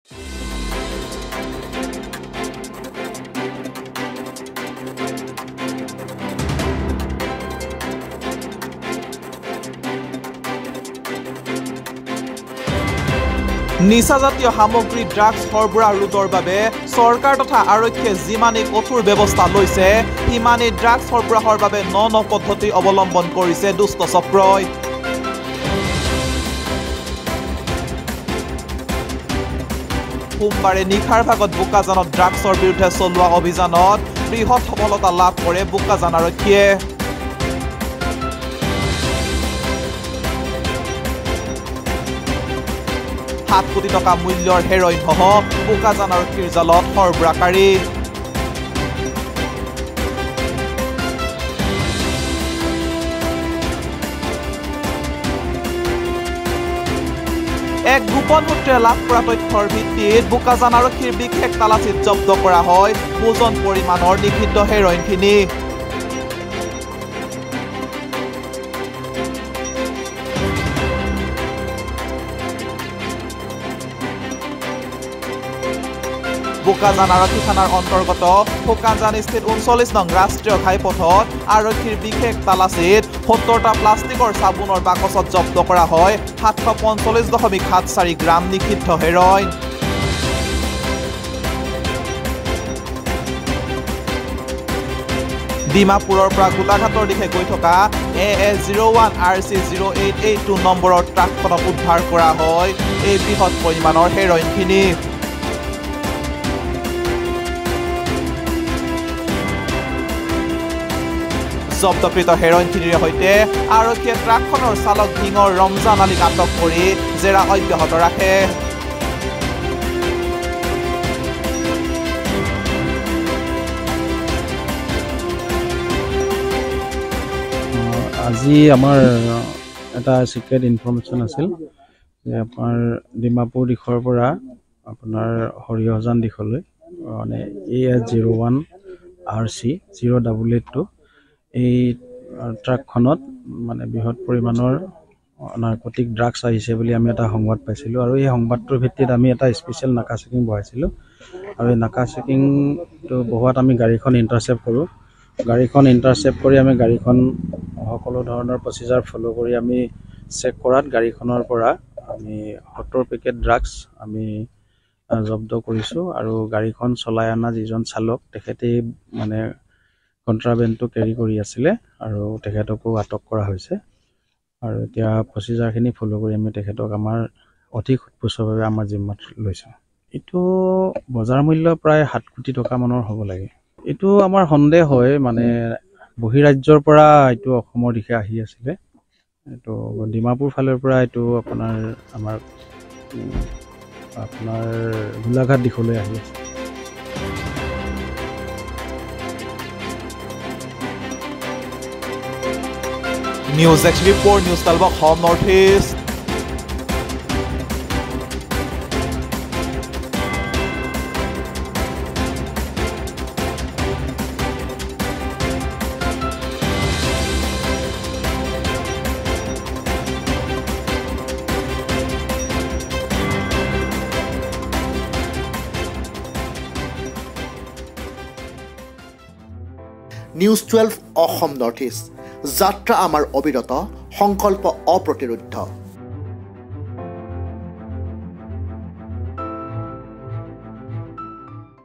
নিচাজাতীয় সামগ্ৰী ড্ৰাগছ সৰবৰাহ ৰোধৰ বাবে চৰকাৰ তথা আৰক্ষীয়ে যিমানেই কঠোৰ ব্যৱস্থা লৈছে সিমানেই ড্ৰাগছ সৰবৰাহৰ বাবে ন পদ্ধতি অৱলম্বন কৰিছে দুষ্ট চক্ৰই। সোমবাৰে নিশাৰ ভাগত বোকাজানত ড্ৰাগছৰ বিৰুদ্ধে চলোৱা অভিযানত বৃহৎ সফলতা লাভ কৰে বোকাজান আৰক্ষীয়ে। 7 কোটি টকা মূল্যৰ হেৰইন সহ বোকাজান আৰক্ষীৰ জালত সৰবৰাহকাৰী। এক গোপন সূত্ৰে লাভ কৰা তথ্যৰ ভিত্তিত বোকাজান আৰক্ষীৰ বিশেষ তালাচীত জব্দ কৰা হয় ওজন পৰিমাণৰ নিষিদ্ধ হেৰইনখিনি। বোকাজান আৰক্ষী থানাৰ অন্তৰ্গত শুকানজানস্থিত 39 নং ৰাষ্ট্ৰীয় ঘাইপথত আৰক্ষীৰ বিশেষ তালাচীত 70টা প্লাষ্টিকৰ চাবোনৰ বাকচত জব্দ কৰা হয় 745.74 গ্ৰাম নিষিদ্ধ হেৰইন। ডিমাপুৰৰ পৰা গোলাঘাটৰ দিশে গৈ থকা AS01 RC0882 নম্বৰৰ ট্ৰাকখনত উদ্ধাৰ কৰা হয় এই বৃহৎ পৰিমাণৰ হেৰইনখিনি। জব্দকৃত হেৰইনখিনিৰ সৈতে আৰক্ষীয়ে ট্ৰাকখনৰ চালক ভিঙৰ ৰমজান আলীক আটক কৰি জেৰা অব্যাহত ৰাখে। আজি আমাৰ এটা সিক্ৰেট ইনফৰমেশ্যন আছিল যে আপোনাৰ ডিমাপুৰ দিশৰ পৰা আপোনাৰ হৰিহজান দিশলৈ মানে AS01 RC0882 এই ট্ৰাকখনত মানে বৃহৎ পৰিমাণৰ নাৰ্কটিক ড্ৰাগছ আহিছে বুলি আমি এটা সংবাদ পাইছিলোঁ আৰু এই সংবাদটোৰ ভিত্তিত আমি এটা স্পেচিয়েল নাকা চেকিং বহাইছিলোঁ আৰু এই নাকা চেকিংটো বহোৱাত আমি গাড়ীখন ইণ্টাৰচেপ্ট কৰোঁ। গাড়ীখন ইণ্টাৰচেপ্ট কৰি আমি গাড়ীখন সকলো ধৰণৰ প্ৰচিজাৰ ফ'ল' কৰি আমি চেক কৰাত গাড়ীখনৰ পৰা আমি 70 পেকেট ড্ৰাগছ আমি জব্দ কৰিছোঁ আৰু গাড়ীখন চলাই অনা যিজন চালক তেখেতেই মানে কণ্ট্ৰাবেণ্ডটো কেৰি কৰি আছিলে আৰু তেখেতকো আটক কৰা হৈছে আৰু এতিয়া প্ৰচিজাৰখিনি ফ'ল' কৰি আমি তেখেতক আমাৰ অতি সোধপোছভাৱে আমাৰ জিম্মাত লৈছোঁ। এইটো বজাৰ মূল্য প্ৰায় 7 কোটি টকা মানৰ হ'ব লাগে। এইটো আমাৰ সন্দেহ হয় মানে বহিৰাজ্যৰ পৰা এইটো অসমৰ দিশে আহি আছিলে। এইটো ডিমাপুৰ ফালৰ পৰা এইটো আপোনাৰ গোলাঘাট দিশলৈ আহি আছে। News X Report News Talbot Home Northeast. News 12 Assam north east যাত্ৰা আমাৰ অবিৰত সংকল্প অপ্ৰতিৰোধ্য।